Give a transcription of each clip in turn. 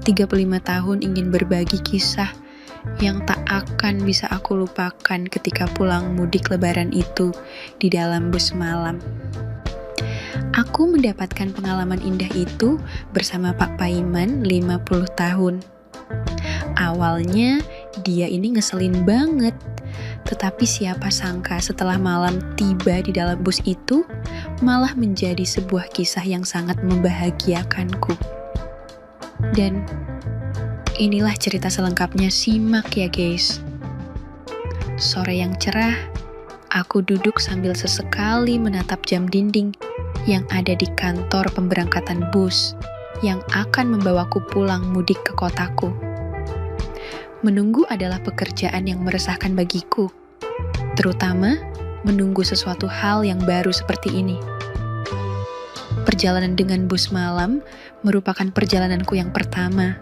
35 tahun ingin berbagi kisah yang tak akan bisa aku lupakan ketika pulang mudik lebaran itu di dalam bus malam. Aku mendapatkan pengalaman indah itu bersama Pak Paiman 50 tahun. Awalnya dia ini ngeselin banget, tetapi siapa sangka setelah malam tiba di dalam bus itu malah menjadi sebuah kisah yang sangat membahagiakanku. Dan inilah cerita selengkapnya, simak ya guys. Sore yang cerah, aku duduk sambil sesekali menatap jam dinding yang ada di kantor pemberangkatan bus yang akan membawaku pulang mudik ke kotaku. Menunggu adalah pekerjaan yang meresahkan bagiku, terutama menunggu sesuatu hal yang baru seperti ini. Perjalanan dengan bus malam merupakan perjalananku yang pertama,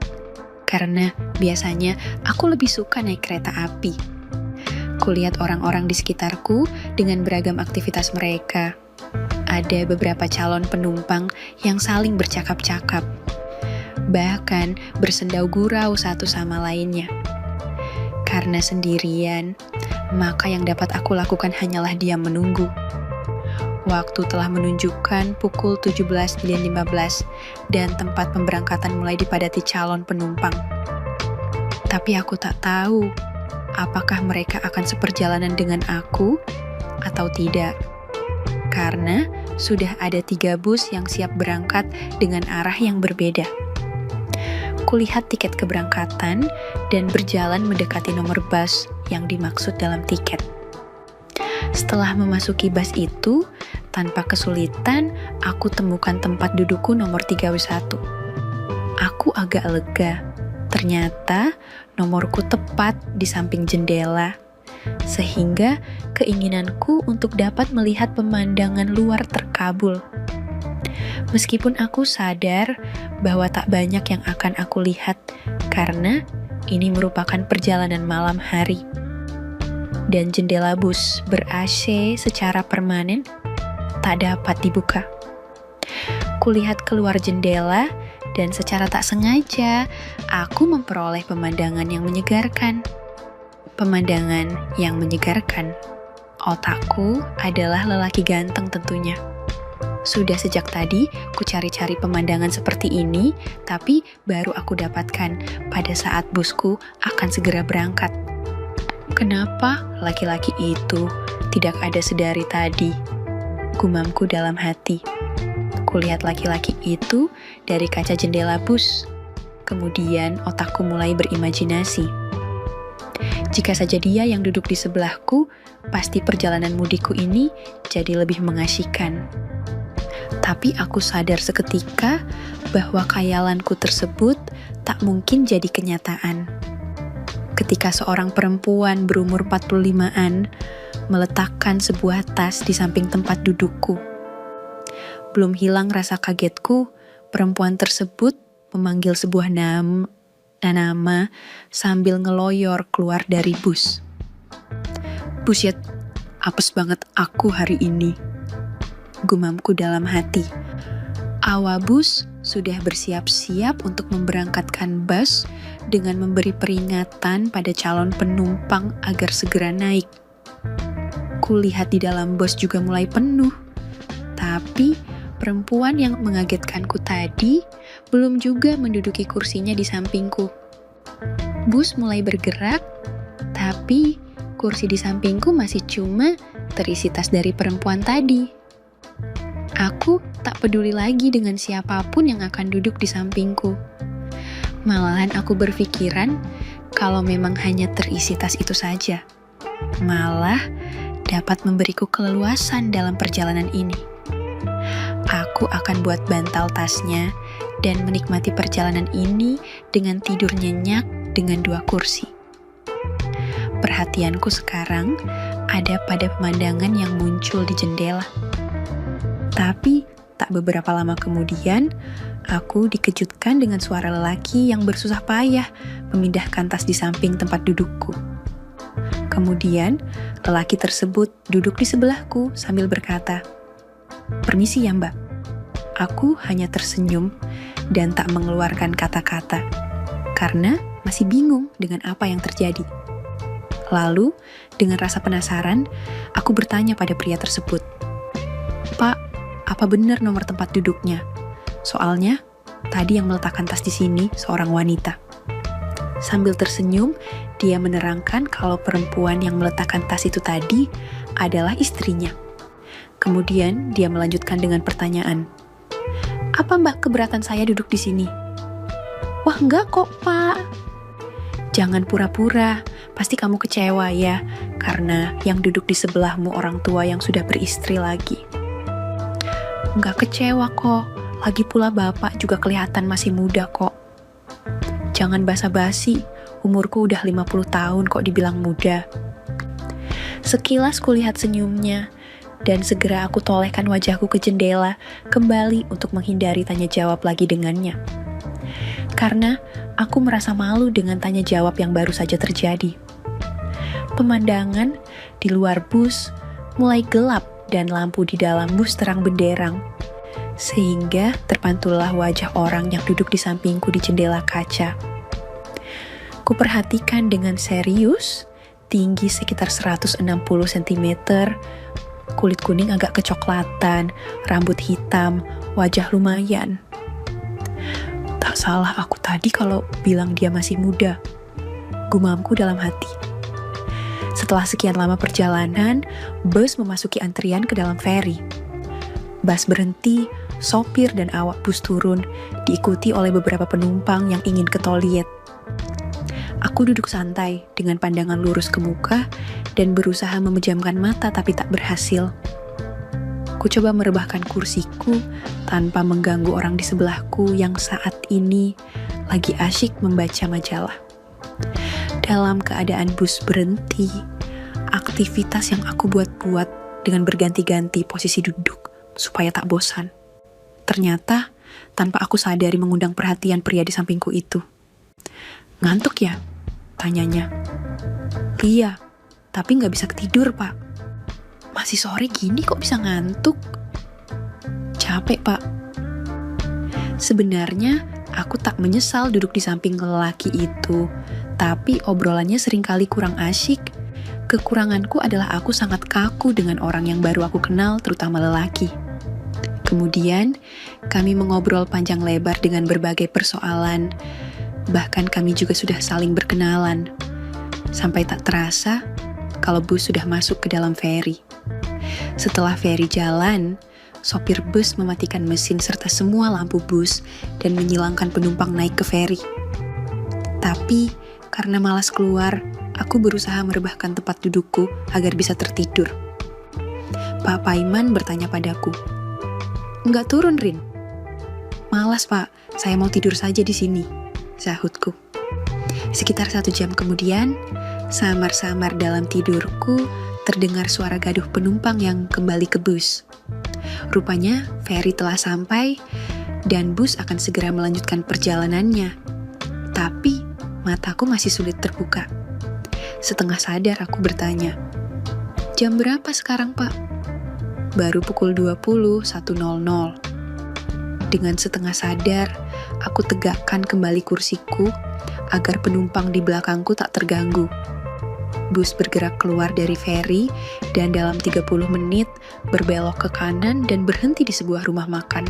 karena biasanya aku lebih suka naik kereta api. Kulihat orang-orang di sekitarku dengan beragam aktivitas mereka. Ada beberapa calon penumpang yang saling bercakap-cakap, bahkan bersendau gurau satu sama lainnya. Karena sendirian, maka yang dapat aku lakukan hanyalah diam menunggu. Waktu telah menunjukkan pukul 17.15 dan tempat pemberangkatan mulai dipadati calon penumpang. Tapi aku tak tahu apakah mereka akan seperjalanan dengan aku atau tidak. Karena sudah ada 3 bus yang siap berangkat dengan arah yang berbeda. Kulihat tiket keberangkatan dan berjalan mendekati nomor bus yang dimaksud dalam tiket. Setelah memasuki bus itu, tanpa kesulitan, aku temukan tempat dudukku nomor 31. Aku agak lega. Ternyata nomorku tepat di samping jendela, sehingga keinginanku untuk dapat melihat pemandangan luar terkabul. Meskipun aku sadar bahwa tak banyak yang akan aku lihat, karena ini merupakan perjalanan malam hari. Dan jendela bus ber-AC secara permanen tak dapat dibuka. Kulihat keluar jendela dan secara tak sengaja aku memperoleh pemandangan yang menyegarkan. Pemandangan yang menyegarkan. Otakku adalah lelaki ganteng tentunya. Sudah sejak tadi ku cari-cari pemandangan seperti ini, tapi baru aku dapatkan pada saat busku akan segera berangkat. Kenapa laki-laki itu tidak ada sedari tadi? Gumamku dalam hati. Kulihat laki-laki itu dari kaca jendela bus. Kemudian otakku mulai berimajinasi. Jika saja dia yang duduk di sebelahku, pasti perjalanan mudikku ini jadi lebih mengasyikkan. Tapi aku sadar seketika bahwa khayalanku tersebut tak mungkin jadi kenyataan. Ketika seorang perempuan berumur 45-an meletakkan sebuah tas di samping tempat dudukku. Belum hilang rasa kagetku, perempuan tersebut memanggil sebuah nama sambil ngeloyor keluar dari bus. Buset, apes banget aku hari ini. Gumamku dalam hati. Awak bus sudah bersiap-siap untuk memberangkatkan bus dengan memberi peringatan pada calon penumpang agar segera naik. Kulihat di dalam bus juga mulai penuh. Tapi perempuan yang mengagetkanku tadi belum juga menduduki kursinya di sampingku. Bus mulai bergerak, tapi kursi di sampingku masih cuma terisi tas dari perempuan tadi. Aku tak peduli lagi dengan siapapun yang akan duduk di sampingku. Malahan aku berpikiran kalau memang hanya terisi tas itu saja, malah dapat memberiku keleluasan dalam perjalanan ini. Aku akan buat bantal tasnya dan menikmati perjalanan ini dengan tidur nyenyak dengan 2 kursi. Perhatianku sekarang ada pada pemandangan yang muncul di jendela. Tapi tak beberapa lama kemudian, aku dikejutkan dengan suara lelaki yang bersusah payah memindahkan tas di samping tempat dudukku. Kemudian, lelaki tersebut duduk di sebelahku sambil berkata, "Permisi ya Mbak." Aku hanya tersenyum dan tak mengeluarkan kata-kata, karena masih bingung dengan apa yang terjadi. Lalu, dengan rasa penasaran, aku bertanya pada pria tersebut, "Pak, apa benar nomor tempat duduknya? Soalnya, tadi yang meletakkan tas di sini seorang wanita." Sambil tersenyum, dia menerangkan kalau perempuan yang meletakkan tas itu tadi adalah istrinya. Kemudian dia melanjutkan dengan pertanyaan, "Apa Mbak keberatan saya duduk di sini?" "Wah enggak kok Pak." "Jangan pura-pura, pasti kamu kecewa ya, karena yang duduk di sebelahmu orang tua yang sudah beristri lagi." "Enggak kecewa kok, lagi pula Bapak juga kelihatan masih muda kok." "Jangan basa-basi, umurku udah 50 tahun kok dibilang muda." Sekilas kulihat senyumnya, dan segera aku tolehkan wajahku ke jendela kembali untuk menghindari tanya jawab lagi dengannya. Karena aku merasa malu dengan tanya jawab yang baru saja terjadi. Pemandangan di luar bus mulai gelap dan lampu di dalam bus terang benderang, sehingga terpantullah wajah orang yang duduk di sampingku di jendela kaca. Kuperhatikan dengan serius, tinggi sekitar 160 cm, kulit kuning agak kecoklatan, rambut hitam, wajah lumayan. Tak salah aku tadi kalau bilang dia masih muda, gumamku dalam hati. Setelah sekian lama perjalanan, bus memasuki antrian ke dalam feri. Bus berhenti, sopir dan awak bus turun, diikuti oleh beberapa penumpang yang ingin ke toilet. Aku duduk santai dengan pandangan lurus ke muka dan berusaha memejamkan mata tapi tak berhasil. Ku coba merebahkan kursiku tanpa mengganggu orang di sebelahku yang saat ini lagi asyik membaca majalah. Dalam keadaan bus berhenti, aktivitas yang aku buat-buat dengan berganti-ganti posisi duduk supaya tak bosan. Ternyata tanpa aku sadari mengundang perhatian pria di sampingku itu. "Ngantuk ya?" tanyanya. "Iya, tapi nggak bisa ketidur, Pak." "Masih sore gini kok bisa ngantuk?" "Capek, Pak." Sebenarnya, aku tak menyesal duduk di samping lelaki itu, tapi obrolannya seringkali kurang asyik. Kekuranganku adalah aku sangat kaku dengan orang yang baru aku kenal, terutama lelaki. Kemudian, kami mengobrol panjang lebar dengan berbagai persoalan. Bahkan kami juga sudah saling berkenalan. Sampai tak terasa, kalau bus sudah masuk ke dalam feri. Setelah feri jalan, sopir bus mematikan mesin serta semua lampu bus dan menyilangkan penumpang naik ke feri. Tapi, karena malas keluar, aku berusaha merebahkan tempat dudukku agar bisa tertidur. Pak Paiman bertanya padaku, "Enggak turun, Rin?" "Malas, Pak. Saya mau tidur saja di sini," sahutku. Sekitar 1 jam kemudian, samar-samar dalam tidurku terdengar suara gaduh penumpang yang kembali ke bus. Rupanya feri telah sampai dan bus akan segera melanjutkan perjalanannya. Tapi mataku masih sulit terbuka. Setengah sadar aku bertanya, "Jam berapa sekarang, Pak?" "Baru pukul 21.00. Dengan setengah sadar, aku tegakkan kembali kursiku agar penumpang di belakangku tak terganggu. Bus bergerak keluar dari feri dan dalam 30 menit berbelok ke kanan dan berhenti di sebuah rumah makan.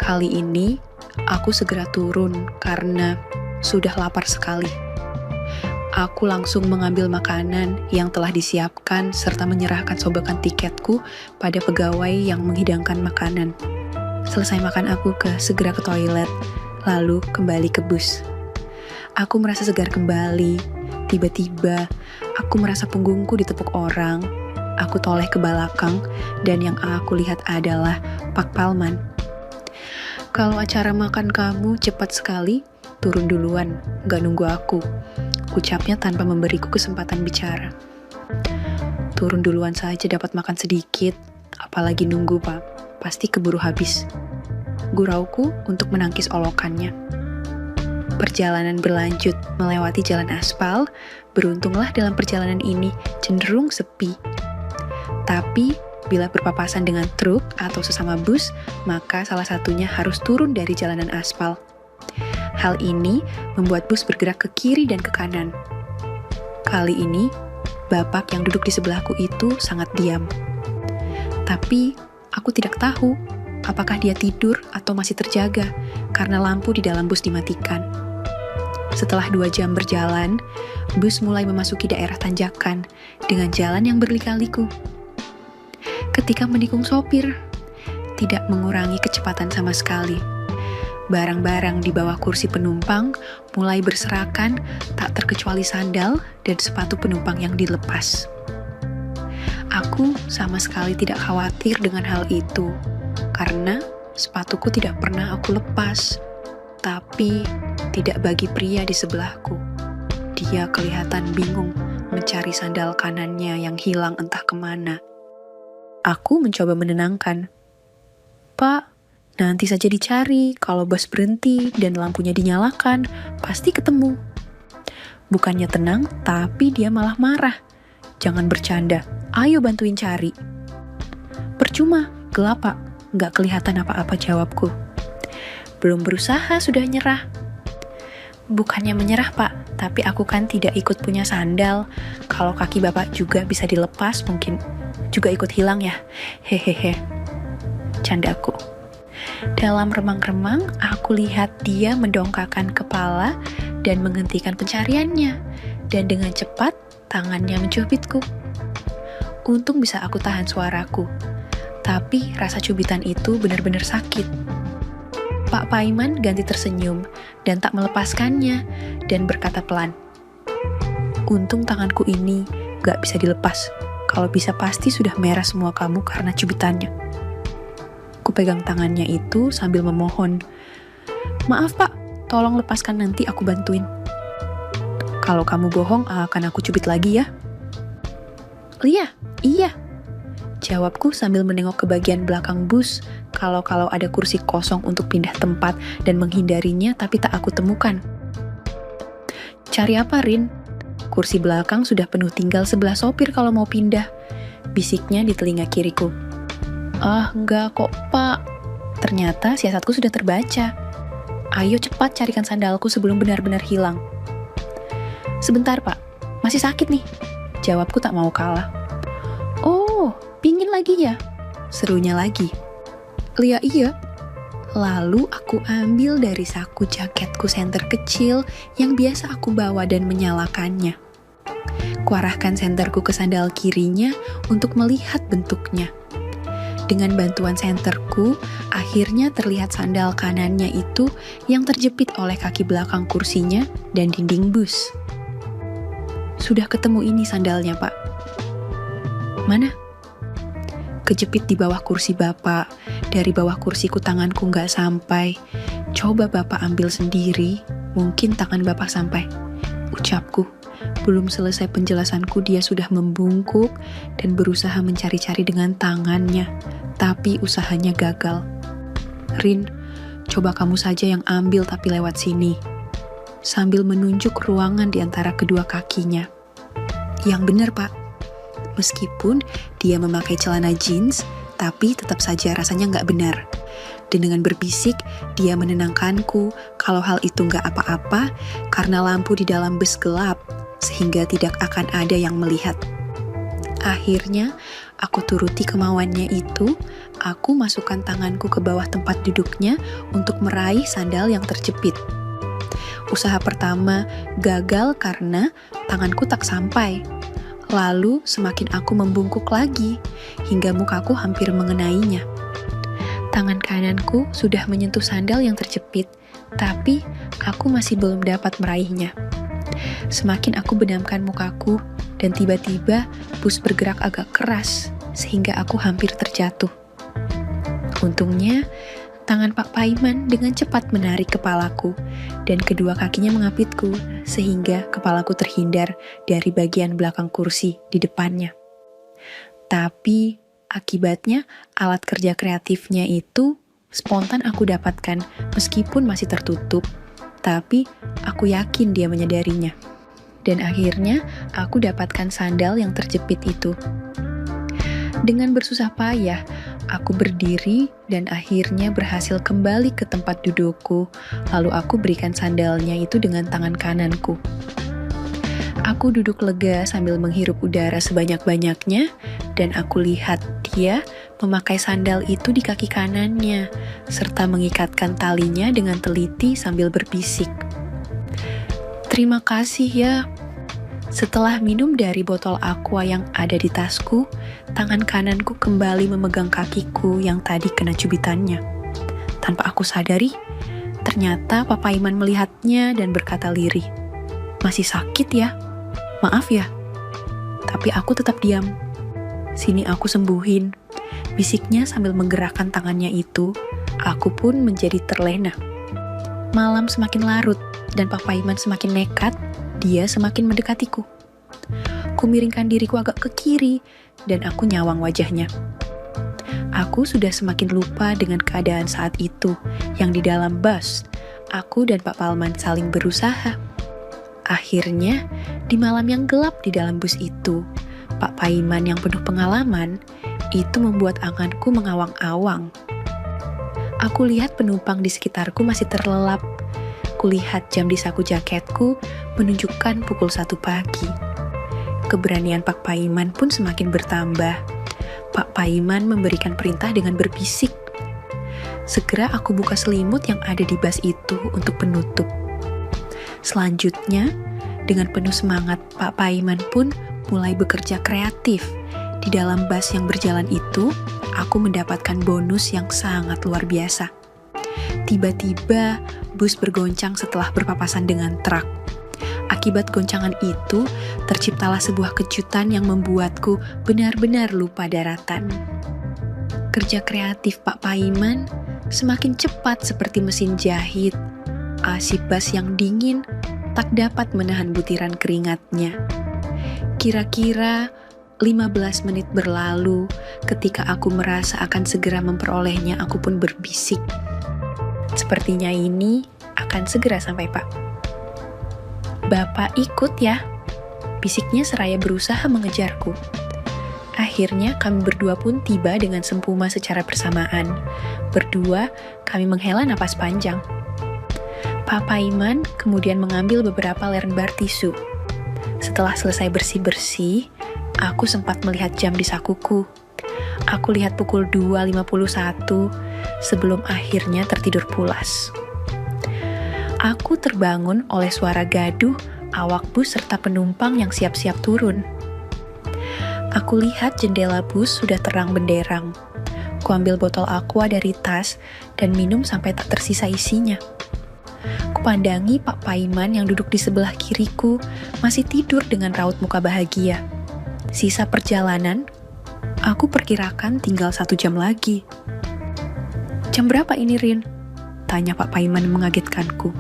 Kali ini, aku segera turun karena sudah lapar sekali. Aku langsung mengambil makanan yang telah disiapkan serta menyerahkan sobekan tiketku pada pegawai yang menghidangkan makanan. Selesai makan aku segera ke toilet, lalu kembali ke bus. Aku merasa segar kembali. Tiba-tiba, aku merasa punggungku ditepuk orang. Aku toleh ke belakang, dan yang aku lihat adalah Pak Palman. "Kalau acara makan kamu cepat sekali, turun duluan, gak nunggu aku," ucapnya tanpa memberiku kesempatan bicara. "Turun duluan saja dapat makan sedikit, apalagi nunggu, Pak. Pasti keburu habis," gurauku untuk menangkis olokannya. Perjalanan berlanjut melewati jalan aspal. Beruntunglah dalam perjalanan ini cenderung sepi. Tapi bila berpapasan dengan truk atau sesama bus, maka salah satunya harus turun dari jalanan aspal. Hal ini membuat bus bergerak ke kiri dan ke kanan. Kali ini, bapak yang duduk di sebelahku itu sangat diam. Tapi, aku tidak tahu apakah dia tidur atau masih terjaga karena lampu di dalam bus dimatikan. Setelah 2 jam berjalan, bus mulai memasuki daerah tanjakan dengan jalan yang berliku-liku. Ketika menikung sopir, tidak mengurangi kecepatan sama sekali. Barang-barang di bawah kursi penumpang mulai berserakan, tak terkecuali sandal dan sepatu penumpang yang dilepas. Aku sama sekali tidak khawatir dengan hal itu, karena sepatuku tidak pernah aku lepas. Tapi tidak bagi pria di sebelahku. Dia kelihatan bingung mencari sandal kanannya yang hilang entah kemana. Aku mencoba menenangkan. Pak, nanti saja dicari. Kalau bus berhenti dan lampunya dinyalakan, pasti ketemu. Bukannya tenang, tapi dia malah marah. Jangan bercanda, ayo bantuin cari. Percuma, gelap pak, gak kelihatan apa-apa jawabku. Belum berusaha sudah nyerah. Bukannya menyerah pak, tapi aku kan tidak ikut punya sandal. Kalau kaki bapak juga bisa dilepas, mungkin juga ikut hilang ya. Hehehe, candaku. Dalam remang-remang, aku lihat dia mendongakkan kepala dan menghentikan pencariannya. Dan dengan cepat, tangannya mencubitku. Untung bisa aku tahan suaraku. Tapi rasa cubitan itu benar-benar sakit. Pak Paiman ganti tersenyum dan tak melepaskannya dan berkata pelan, untung tanganku ini gak bisa dilepas. Kalau bisa pasti sudah merah semua kamu karena cubitannya. Ku pegang tangannya itu sambil memohon, maaf pak, tolong lepaskan nanti aku bantuin. Kalau kamu bohong akan aku cubit lagi ya. Iya. Jawabku sambil menengok ke bagian belakang bus, kalau ada kursi kosong untuk pindah tempat dan menghindarinya tapi tak aku temukan. Cari apa, Rin? Kursi belakang sudah penuh, tinggal sebelah sopir kalau mau pindah, bisiknya di telinga kiriku. Ah, enggak kok, Pak. Ternyata siasatku sudah terbaca. Ayo cepat carikan sandalku sebelum benar-benar hilang. Sebentar, Pak. Masih sakit nih. Jawabku tak mau kalah. Oh, pingin lagi ya? Serunya lagi. Iya. Lalu aku ambil dari saku jaketku senter kecil yang biasa aku bawa dan menyalakannya. Kuarahkan senterku ke sandal kirinya untuk melihat bentuknya. Dengan bantuan senterku, akhirnya terlihat sandal kanannya itu yang terjepit oleh kaki belakang kursinya dan dinding bus. Sudah ketemu ini sandalnya, Pak. Mana? Kejepit di bawah kursi bapak. Dari bawah kursiku tanganku nggak sampai. Coba bapak ambil sendiri, mungkin tangan bapak sampai. Ucapku. Belum selesai penjelasanku, dia sudah membungkuk dan berusaha mencari-cari dengan tangannya. Tapi usahanya gagal. Rin, coba kamu saja yang ambil tapi lewat sini. Sambil menunjuk ruangan di antara kedua kakinya. Yang benar, Pak. Meskipun dia memakai celana jeans, tapi tetap saja rasanya nggak benar. Dan dengan berbisik, dia menenangkanku kalau hal itu nggak apa-apa karena lampu di dalam bus gelap, sehingga tidak akan ada yang melihat. Akhirnya, aku turuti kemauannya itu, aku masukkan tanganku ke bawah tempat duduknya untuk meraih sandal yang terjepit. Usaha pertama gagal karena tanganku tak sampai. Lalu semakin aku membungkuk lagi, hingga mukaku hampir mengenainya. Tangan kananku sudah menyentuh sandal yang terjepit, tapi aku masih belum dapat meraihnya. Semakin aku benamkan mukaku, dan tiba-tiba bus bergerak agak keras, sehingga aku hampir terjatuh. Untungnya, tangan Pak Paiman dengan cepat menarik kepalaku, dan kedua kakinya mengapitku, sehingga kepalaku terhindar dari bagian belakang kursi di depannya. Tapi, akibatnya alat kerja kreatifnya itu spontan aku dapatkan meskipun masih tertutup, tapi aku yakin dia menyadarinya. Dan akhirnya aku dapatkan sandal yang terjepit itu. Dengan bersusah payah, aku berdiri dan akhirnya berhasil kembali ke tempat dudukku, lalu aku berikan sandalnya itu dengan tangan kananku. Aku duduk lega sambil menghirup udara sebanyak-banyaknya, dan aku lihat dia memakai sandal itu di kaki kanannya, serta mengikatkan talinya dengan teliti sambil berbisik. "Terima kasih ya." Setelah minum dari botol aqua yang ada di tasku, tangan kananku kembali memegang kakiku yang tadi kena cubitannya. Tanpa aku sadari, ternyata Papa Iman melihatnya dan berkata lirih, "Masih sakit ya? Maaf ya." Tapi aku tetap diam. "Sini aku sembuhin," bisiknya sambil menggerakkan tangannya itu. Aku pun menjadi terlena. Malam semakin larut dan Papa Iman semakin nekat. Dia semakin mendekatiku. Kumiringkan diriku agak ke kiri dan aku nyawang wajahnya. Aku sudah semakin lupa dengan keadaan saat itu, yang di dalam bus, aku dan Pak Palman saling berusaha. Akhirnya, di malam yang gelap di dalam bus itu, Pak Paiman yang penuh pengalaman, itu membuat anganku mengawang-awang. Aku lihat penumpang di sekitarku masih terlelap. Kulihat jam di saku jaketku menunjukkan pukul 1 pagi. Keberanian Pak Paiman pun semakin bertambah. Pak Paiman memberikan perintah dengan berbisik. Segera aku buka selimut yang ada di bas itu untuk penutup. Selanjutnya, dengan penuh semangat, Pak Paiman pun mulai bekerja kreatif. Di dalam bas yang berjalan itu, aku mendapatkan bonus yang sangat luar biasa. Tiba-tiba, bus bergoncang setelah berpapasan dengan truk. Akibat goncangan itu, terciptalah sebuah kejutan yang membuatku benar-benar lupa daratan. Kerja kreatif Pak Paiman semakin cepat seperti mesin jahit. Asap bas yang dingin tak dapat menahan butiran keringatnya. Kira-kira 15 menit berlalu, ketika aku merasa akan segera memperolehnya, aku pun berbisik. "Sepertinya ini akan segera sampai, Pak." "Bapak ikut ya?" bisiknya seraya berusaha mengejarku. Akhirnya kami berdua pun tiba dengan sempurna secara bersamaan. Berdua, kami menghela napas panjang. Pak Paiman kemudian mengambil beberapa lembar tisu. Setelah selesai bersih-bersih, aku sempat melihat jam di sakuku. Aku lihat pukul 2.51 sebelum akhirnya tertidur pulas. Aku terbangun oleh suara gaduh awak bus serta penumpang yang siap-siap turun. Aku lihat jendela bus sudah terang benderang. Kuambil botol aqua dari tas dan minum sampai tak tersisa isinya. Kupandangi Pak Paiman yang duduk di sebelah kiriku masih tidur dengan raut muka bahagia. Sisa perjalanan, aku perkirakan tinggal 1 jam lagi. "Jam berapa ini, Rin?" tanya Pak Paiman mengagetkanku.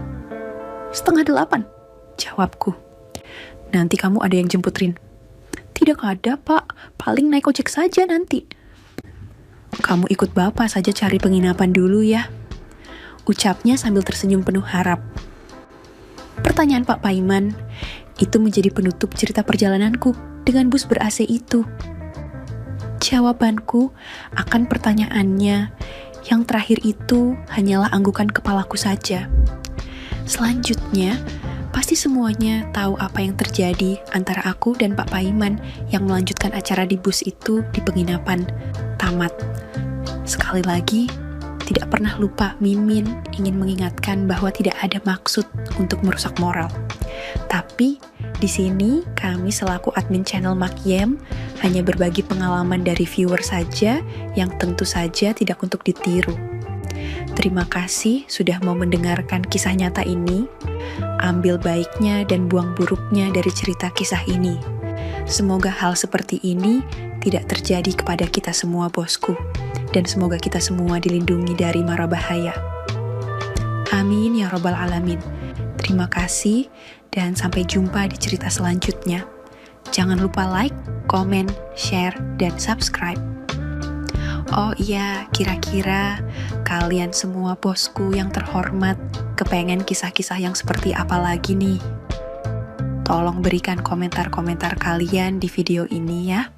"7:30, jawabku. "Nanti kamu ada yang jemput, Rin?" "Tidak ada, Pak. Paling naik ojek saja nanti." "Kamu ikut Bapak saja cari penginapan dulu ya," ucapnya sambil tersenyum penuh harap. Pertanyaan Pak Paiman itu menjadi penutup cerita perjalananku dengan bus ber-AC itu. Jawabanku akan pertanyaannya yang terakhir itu hanyalah anggukan kepalaku saja. Selanjutnya, pasti semuanya tahu apa yang terjadi antara aku dan Pak Paiman yang melanjutkan acara di bus itu di penginapan tamat. Sekali lagi, tidak pernah lupa Mimin ingin mengingatkan bahwa tidak ada maksud untuk merusak moral. Tapi di sini kami selaku admin channel Makyem hanya berbagi pengalaman dari viewer saja yang tentu saja tidak untuk ditiru. Terima kasih sudah mau mendengarkan kisah nyata ini. Ambil baiknya dan buang buruknya dari cerita kisah ini. Semoga hal seperti ini tidak terjadi kepada kita semua, bosku. Dan semoga kita semua dilindungi dari mara bahaya. Amin ya robbal alamin. Terima kasih dan sampai jumpa di cerita selanjutnya. Jangan lupa like, komen, share, dan subscribe. Oh iya, kira-kira kalian semua bosku yang terhormat kepengen kisah-kisah yang seperti apa lagi nih? Tolong berikan komentar-komentar kalian di video ini ya.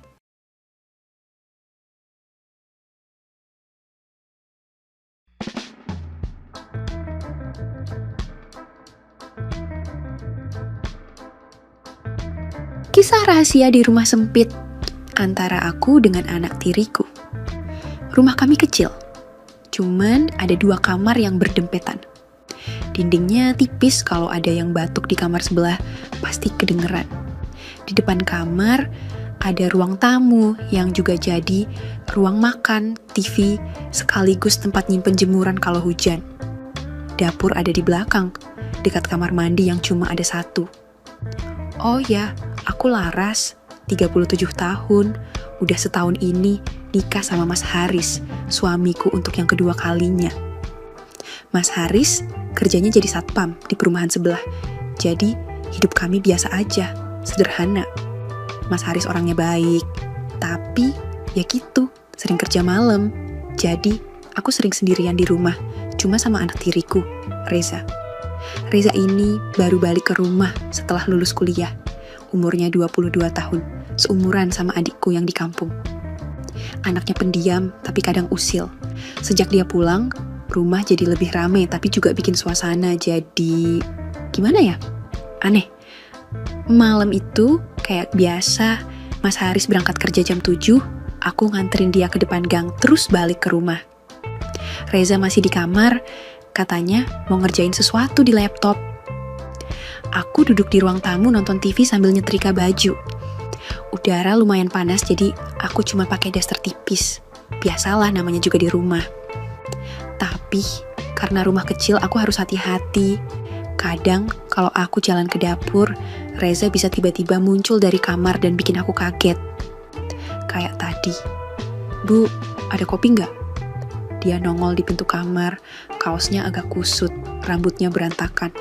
Kisah rahasia di rumah sempit antara aku dengan anak tiriku. Rumah kami kecil, cuman ada 2 kamar yang berdempetan. Dindingnya tipis, kalau ada yang batuk di kamar sebelah pasti kedengeran. Di depan kamar ada ruang tamu yang juga jadi ruang makan, TV, sekaligus tempat nyimpen jemuran kalau hujan. Dapur ada di belakang, dekat kamar mandi yang cuma ada 1. Oh ya, aku Laras, 37 tahun, udah setahun ini nikah sama Mas Haris, suamiku untuk yang kedua kalinya. Mas Haris kerjanya jadi satpam di perumahan sebelah, jadi hidup kami biasa aja, sederhana. Mas Haris orangnya baik, tapi ya gitu, sering kerja malam. Jadi aku sering sendirian di rumah, cuma sama anak tiriku, Reza. Reza ini baru balik ke rumah setelah lulus kuliah. Umurnya 22 tahun, seumuran sama adikku yang di kampung. Anaknya pendiam, tapi kadang usil. Sejak dia pulang, rumah jadi lebih rame, tapi juga bikin suasana jadi... gimana ya? Aneh. Malam itu, kayak biasa, Mas Haris berangkat kerja jam 7, aku nganterin dia ke depan gang, terus balik ke rumah. Reza masih di kamar, katanya mau ngerjain sesuatu di laptop. Aku duduk di ruang tamu nonton TV sambil nyetrika baju. Udara lumayan panas, jadi aku cuma pakai daster tipis. Biasalah, namanya juga di rumah. Tapi, karena rumah kecil aku harus hati-hati. Kadang, kalau aku jalan ke dapur, Reza bisa tiba-tiba muncul dari kamar dan bikin aku kaget. Kayak tadi. "Bu, ada kopi nggak?" Dia nongol di pintu kamar, kaosnya agak kusut, rambutnya berantakan.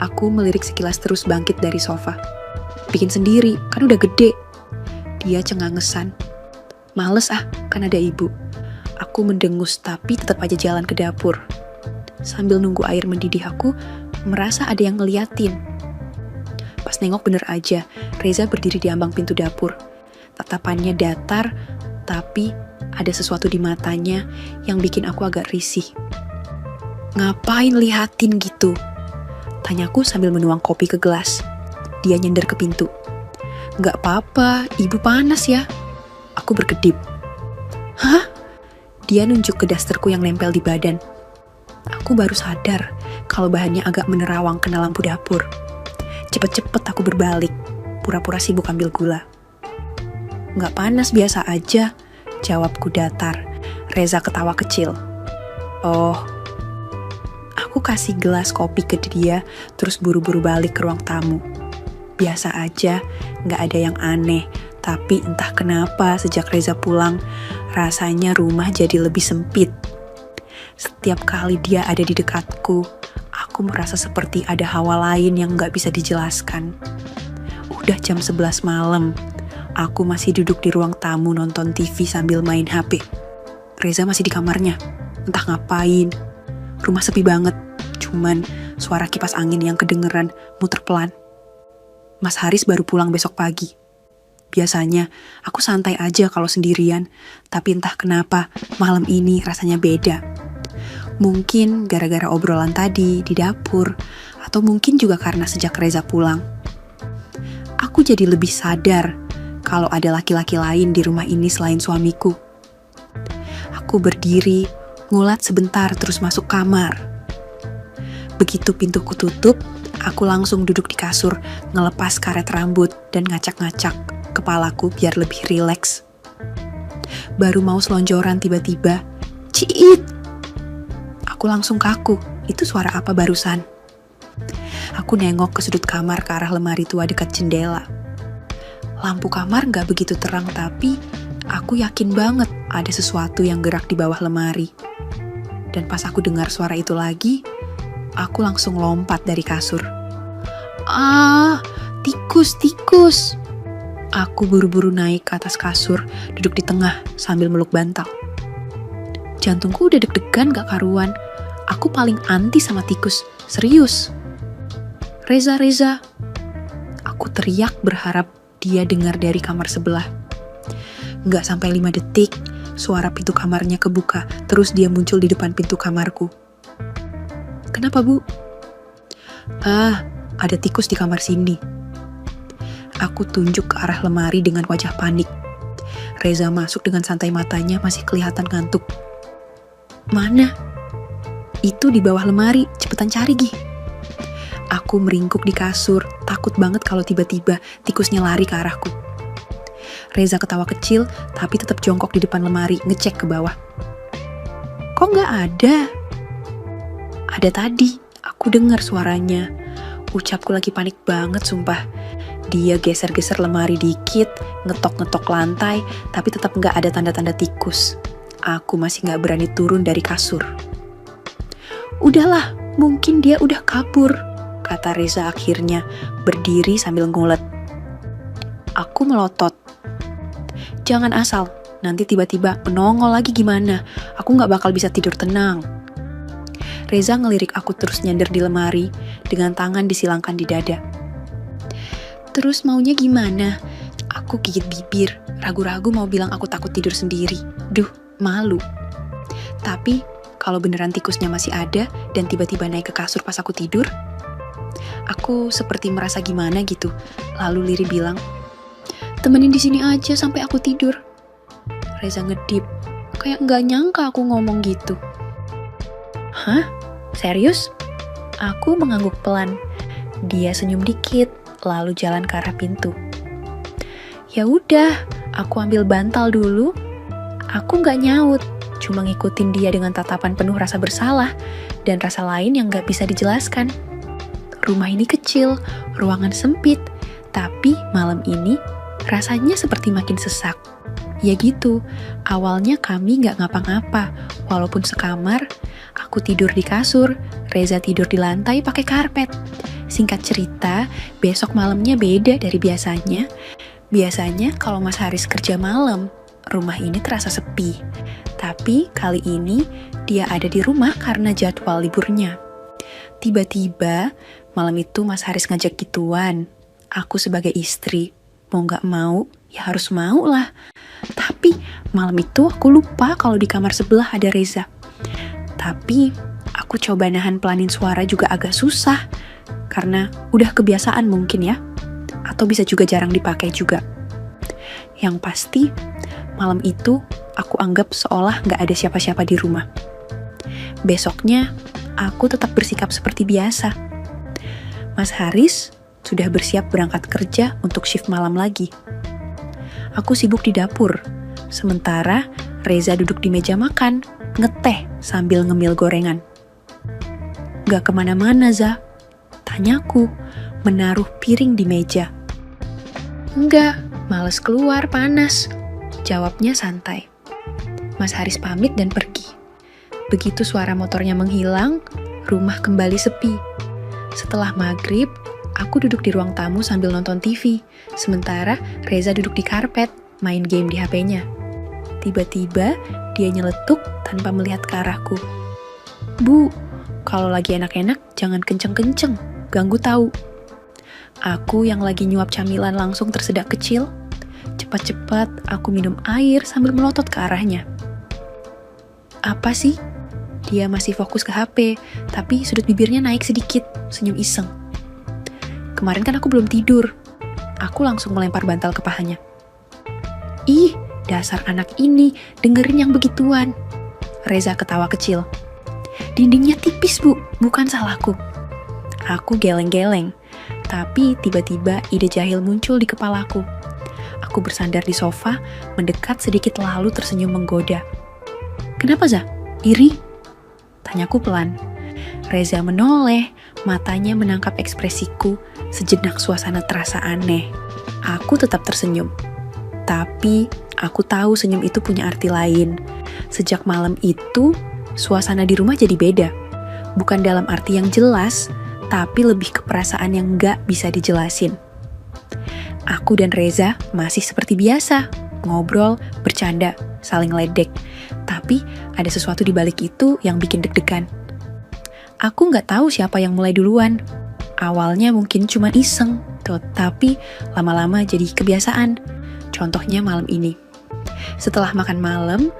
Aku melirik sekilas terus bangkit dari sofa. "Bikin sendiri, kan udah gede." Dia cengangesan. "Males ah, kan ada ibu." Aku mendengus tapi tetap aja jalan ke dapur. Sambil nunggu air mendidih aku merasa ada yang ngeliatin. Pas nengok bener aja, Reza berdiri di ambang pintu dapur. Tatapannya datar, tapi ada sesuatu di matanya yang bikin aku agak risih. "Ngapain liatin gitu?" tanyaku sambil menuang kopi ke gelas. Dia nyender ke pintu. "Nggak apa-apa, ibu panas ya." Aku berkedip. "Hah?" Dia nunjuk ke dasterku yang nempel di badan. Aku baru sadar kalau bahannya agak menerawang kena lampu dapur. Cepet-cepet aku berbalik, pura-pura sibuk ambil gula. "Nggak panas, biasa aja," jawabku datar. Reza ketawa kecil. "Oh." Aku kasih gelas kopi ke dia, terus buru-buru balik ke ruang tamu. Biasa aja, nggak ada yang aneh. Tapi entah kenapa sejak Reza pulang, rasanya rumah jadi lebih sempit. Setiap kali dia ada di dekatku, aku merasa seperti ada hawa lain yang nggak bisa dijelaskan. Udah jam 11 malam, aku masih duduk di ruang tamu nonton TV sambil main HP. Reza masih di kamarnya, entah ngapain. Rumah sepi banget, cuman suara kipas angin yang kedengeran muter pelan. Mas Haris baru pulang besok pagi. Biasanya aku santai aja kalau sendirian, tapi entah kenapa malam ini rasanya beda. Mungkin gara-gara obrolan tadi di dapur, atau mungkin juga karena sejak Reza pulang. Aku jadi lebih sadar kalau ada laki-laki lain di rumah ini selain suamiku. Aku berdiri, ngulat sebentar terus masuk kamar. Begitu pintuku tutup, aku langsung duduk di kasur, ngelepas karet rambut dan ngacak-ngacak kepalaku biar lebih rileks. Baru mau selonjoran tiba-tiba, "Ciit!" Aku langsung kaku, itu suara apa barusan? Aku nengok ke sudut kamar ke arah lemari tua dekat jendela. Lampu kamar gak begitu terang, tapi aku yakin banget ada sesuatu yang gerak di bawah lemari. Dan pas aku dengar suara itu lagi, aku langsung lompat dari kasur. "Ah, tikus, tikus!" Aku buru-buru naik ke atas kasur, duduk di tengah sambil meluk bantal. Jantungku udah deg-degan gak karuan. Aku paling anti sama tikus, serius. "Reza, Reza!" Aku teriak berharap dia dengar dari kamar sebelah. Gak sampai 5 detik, suara pintu kamarnya kebuka, terus dia muncul di depan pintu kamarku. "Kenapa, Bu?" "Ah, ada tikus di kamar sini." Aku tunjuk ke arah lemari dengan wajah panik. Reza masuk dengan santai, matanya masih kelihatan ngantuk. Mana? Itu di bawah lemari, cepetan cari Gi. Aku meringkuk di kasur, takut banget kalau tiba-tiba tikusnya lari ke arahku. Reza ketawa kecil, tapi tetap jongkok di depan lemari, ngecek ke bawah. Kok nggak ada? Ada tadi, aku dengar suaranya. Ucapku lagi panik banget sumpah. Dia geser-geser lemari dikit, ngetok-ngetok lantai, tapi tetap nggak ada tanda-tanda tikus. Aku masih nggak berani turun dari kasur. Udahlah, mungkin dia udah kabur, kata Reza akhirnya, berdiri sambil ngulet. Aku melotot. Jangan asal, nanti tiba-tiba menongol lagi gimana? Aku nggak bakal bisa tidur tenang. Reza ngelirik aku terus nyender di lemari, dengan tangan disilangkan di dada. Terus maunya gimana? Aku gigit bibir, ragu-ragu mau bilang aku takut tidur sendiri. Duh, malu. Tapi, kalau beneran tikusnya masih ada dan tiba-tiba naik ke kasur pas aku tidur, aku seperti merasa gimana gitu. Lalu Liri bilang, temenin di sini aja sampai aku tidur. Reza ngedip, kayak nggak nyangka aku ngomong gitu. Hah? Serius? Aku mengangguk pelan. Dia senyum dikit, lalu jalan ke arah pintu. Ya udah, aku ambil bantal dulu. Aku nggak nyaut, cuma ngikutin dia dengan tatapan penuh rasa bersalah dan rasa lain yang nggak bisa dijelaskan. Rumah ini kecil, ruangan sempit, tapi malam ini rasanya seperti makin sesak. Ya gitu, awalnya kami nggak ngapa-ngapa, walaupun sekamar. Aku tidur di kasur, Reza tidur di lantai pakai karpet. Singkat cerita, besok malamnya beda dari biasanya. Biasanya kalau Mas Haris kerja malam, rumah ini terasa sepi. Tapi kali ini dia ada di rumah karena jadwal liburnya. Tiba-tiba malam itu Mas Haris ngajak gituan. Aku sebagai istri, mau gak mau, ya harus mau lah. Tapi malam itu aku lupa kalau di kamar sebelah ada Reza. Tapi aku coba nahan pelanin suara juga agak susah. Karena udah kebiasaan mungkin ya. Atau bisa juga jarang dipakai juga. Yang pasti, malam itu aku anggap seolah gak ada siapa-siapa di rumah. Besoknya, aku tetap bersikap seperti biasa. Mas Haris sudah bersiap berangkat kerja untuk shift malam lagi. Aku sibuk di dapur, sementara Reza duduk di meja makan, ngeteh sambil ngemil gorengan. Gak kemana-mana, Za? Tanyaku, menaruh piring di meja. Enggak, males keluar, panas. Jawabnya santai. Mas Haris pamit dan pergi. Begitu suara motornya menghilang, rumah kembali sepi. Setelah maghrib, aku duduk di ruang tamu sambil nonton TV, sementara Reza duduk di karpet, main game di HP-nya. Tiba-tiba, dia nyeletuk tanpa melihat ke arahku. Bu, kalau lagi enak-enak, jangan kenceng-kenceng, ganggu tahu. Aku yang lagi nyuap camilan langsung tersedak kecil. Cepat-cepat aku minum air sambil melotot ke arahnya. Apa sih? Dia masih fokus ke HP, tapi sudut bibirnya naik sedikit, senyum iseng. Kemarin kan aku belum tidur. Aku langsung melempar bantal ke pahanya. Ih, dasar anak ini, dengerin yang begituan. Reza ketawa kecil. Dindingnya tipis, Bu, bukan salahku. Aku geleng-geleng, tapi tiba-tiba ide jahil muncul di kepalaku. Aku bersandar di sofa, mendekat sedikit lalu tersenyum menggoda. Kenapa, Za? Iri? Tanyaku pelan. Reza menoleh, matanya menangkap ekspresiku, sejenak suasana terasa aneh. Aku tetap tersenyum. Tapi, aku tahu senyum itu punya arti lain. Sejak malam itu, suasana di rumah jadi beda. Bukan dalam arti yang jelas, tapi lebih ke perasaan yang gak bisa dijelasin. Aku dan Reza masih seperti biasa, ngobrol, bercanda, saling ledek. Tapi ada sesuatu di balik itu yang bikin deg-degan. Aku gak tahu siapa yang mulai duluan. Awalnya mungkin cuma iseng, tapi lama-lama jadi kebiasaan. Contohnya malam ini. Setelah makan malam,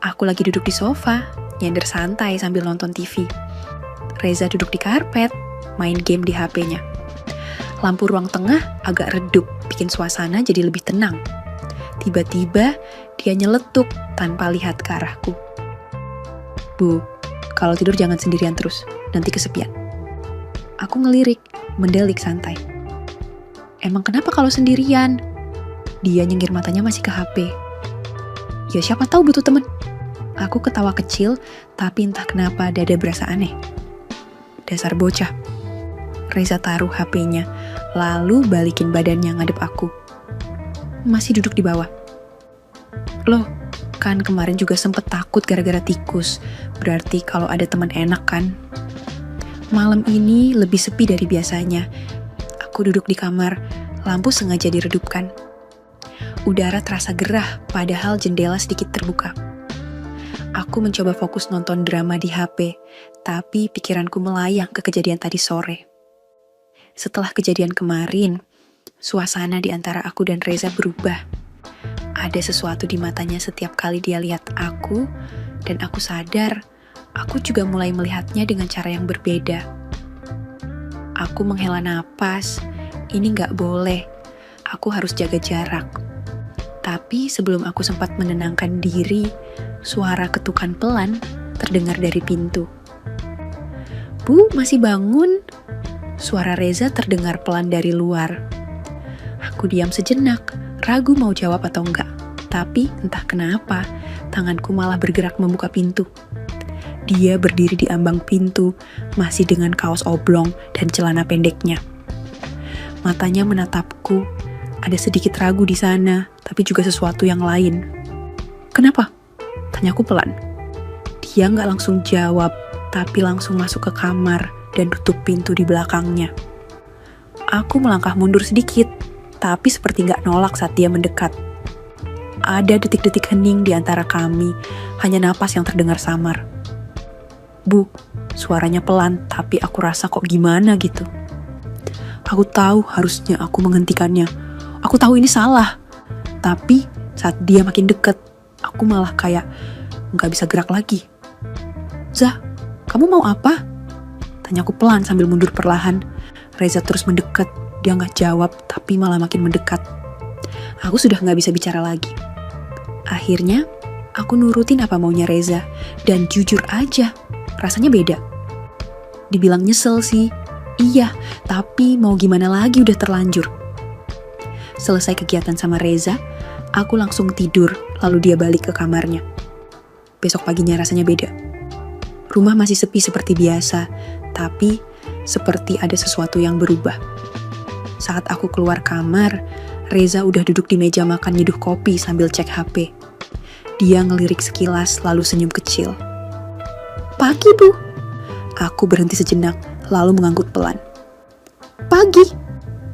aku lagi duduk di sofa, nyender santai sambil nonton TV. Reza duduk di karpet, main game di HP-nya. Lampu ruang tengah agak redup, bikin suasana jadi lebih tenang. Tiba-tiba dia nyeletuk tanpa lihat ke arahku. Bu, kalau tidur jangan sendirian terus, nanti kesepian. Aku ngelirik, mendelik santai. Emang kenapa kalau sendirian? Dia nyengir matanya masih ke HP. Ya siapa tahu butuh temen. Aku ketawa kecil, tapi entah kenapa dada berasa aneh. Dasar bocah. Reza taruh HP-nya, lalu balikin badannya ngadep aku. Masih duduk di bawah. Loh, kan kemarin juga sempet takut gara-gara tikus. Berarti kalau ada teman enak kan? Malam ini lebih sepi dari biasanya. Aku duduk di kamar, lampu sengaja diredupkan. Udara terasa gerah, padahal jendela sedikit terbuka. Aku mencoba fokus nonton drama di HP, tapi pikiranku melayang ke kejadian tadi sore. Setelah kejadian kemarin, suasana di antara aku dan Reza berubah. Ada sesuatu di matanya setiap kali dia lihat aku, dan aku sadar, aku juga mulai melihatnya dengan cara yang berbeda. Aku menghela napas, ini gak boleh, aku harus jaga jarak. Tapi sebelum aku sempat menenangkan diri, suara ketukan pelan terdengar dari pintu. Bu, masih bangun? Suara Reza terdengar pelan dari luar. Aku diam sejenak, ragu mau jawab atau enggak. Tapi entah kenapa, tanganku malah bergerak membuka pintu. Dia berdiri di ambang pintu, masih dengan kaos oblong dan celana pendeknya. Matanya menatapku, ada sedikit ragu di sana, tapi juga sesuatu yang lain. Kenapa? Tanyaku pelan. Dia nggak langsung jawab, tapi langsung masuk ke kamar dan tutup pintu di belakangnya. Aku melangkah mundur sedikit, tapi seperti nggak nolak saat dia mendekat. Ada detik-detik hening di antara kami, hanya napas yang terdengar samar. Bu, suaranya pelan, tapi aku rasa kok gimana gitu. Aku tahu harusnya aku menghentikannya. Aku tahu ini salah. Tapi saat dia makin deket, aku malah kayak nggak bisa gerak lagi. Zah, kamu mau apa? Tanyaku pelan sambil mundur perlahan. Reza terus mendekat. Dia nggak jawab, tapi malah makin mendekat. Aku sudah nggak bisa bicara lagi. Akhirnya, aku nurutin apa maunya Reza. Dan jujur aja, rasanya beda. Dibilang nyesel sih, iya, tapi mau gimana lagi udah terlanjur. Selesai kegiatan sama Reza, aku langsung tidur, lalu dia balik ke kamarnya. Besok paginya rasanya beda. Rumah masih sepi seperti biasa, tapi seperti ada sesuatu yang berubah. Saat aku keluar kamar, Reza udah duduk di meja makan nyeduh kopi sambil cek HP. Dia ngelirik sekilas lalu senyum kecil. Pagi, Bu. Aku berhenti sejenak, lalu mengangguk pelan. Pagi.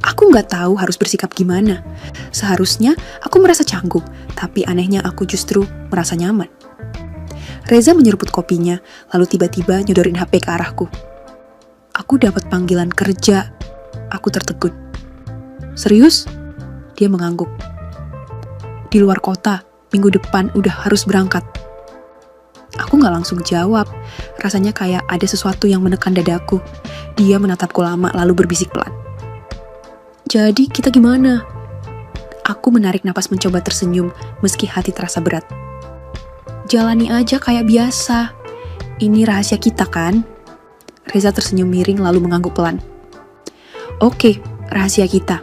Aku nggak tahu harus bersikap gimana. Seharusnya aku merasa canggung, tapi anehnya aku justru merasa nyaman. Reza menyeruput kopinya, lalu tiba-tiba nyodorin HP ke arahku. Aku dapat panggilan kerja. Aku tertegun. Serius? Dia mengangguk. Di luar kota, minggu depan udah harus berangkat. Aku gak langsung jawab. Rasanya kayak ada sesuatu yang menekan dadaku. Dia menatapku lama lalu berbisik pelan. Jadi kita gimana? Aku menarik napas mencoba tersenyum meski hati terasa berat. Jalani aja kayak biasa. Ini rahasia kita kan? Reza tersenyum miring lalu mengangguk pelan. Oke, rahasia kita.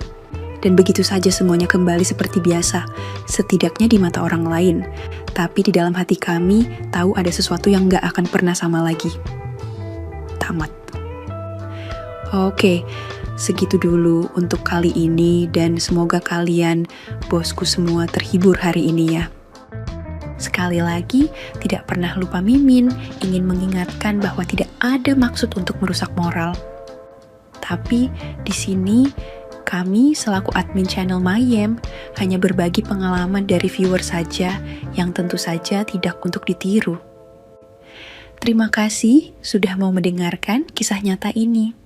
Dan begitu saja semuanya kembali seperti biasa, setidaknya di mata orang lain. Tapi di dalam hati kami, tahu ada sesuatu yang gak akan pernah sama lagi. Tamat. Oke, segitu dulu untuk kali ini dan semoga kalian, bosku semua terhibur hari ini ya. Sekali lagi, tidak pernah lupa Mimin ingin mengingatkan bahwa tidak ada maksud untuk merusak moral. Tapi di sini kami selaku admin channel Mayem hanya berbagi pengalaman dari viewer saja yang tentu saja tidak untuk ditiru. Terima kasih sudah mau mendengarkan kisah nyata ini.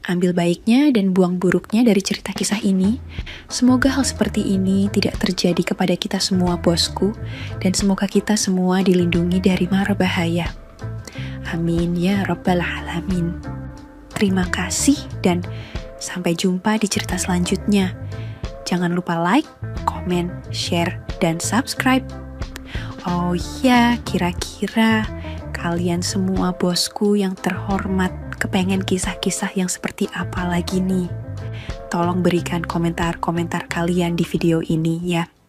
Ambil baiknya dan buang buruknya dari cerita kisah ini. Semoga hal seperti ini tidak terjadi kepada kita semua bosku, dan semoga kita semua dilindungi dari mara bahaya. Amin ya rabbal alamin. Terima kasih dan Sampai jumpa di cerita selanjutnya. Jangan lupa like, komen, share, dan subscribe. Oh iya, kira-kira kalian semua bosku yang terhormat kepengen kisah-kisah yang seperti apa lagi nih? Tolong berikan komentar-komentar kalian di video ini ya.